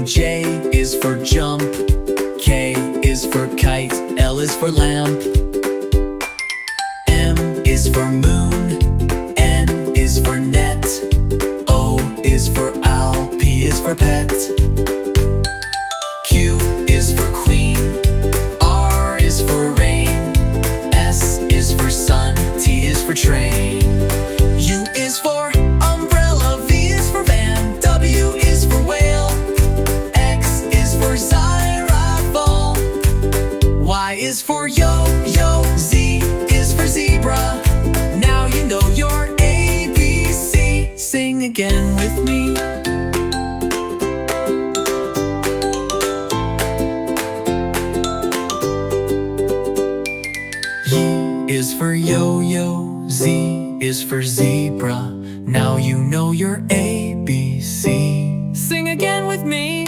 cream. J is for jump. K is for kite. L is for lamp. M is for moon. N is for net. O is for owl. P is for pet. Q is for queen. R is for rain. S is for sun. T is for train. U is for umbrella. V is for van. W is for whale. X is for xylophone. Y is for yo-yo. Z is for zebra. Now you know your ABC. Sing again with me. Y is for yo-yo. Z is for zebra. Now you know your ABC. Sing again with me.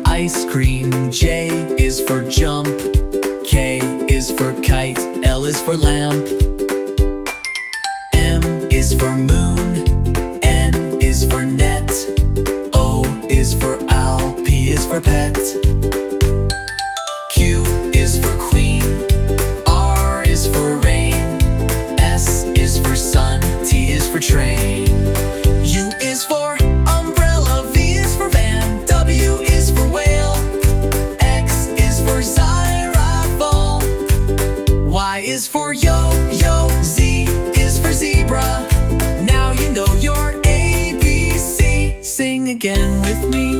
Ice cream. J is for jump. K is for kite. L is for lamp. M is for moon. N is for net. O is for owl. P is for pet. Q is for queen. R is for rain. S is for sun. T is for train. U is for umbrella. V is for van. W is for whale. X is for xylophone. Y is for yo-yo. Z is for zebra. Now you know your ABC. Sing again with me.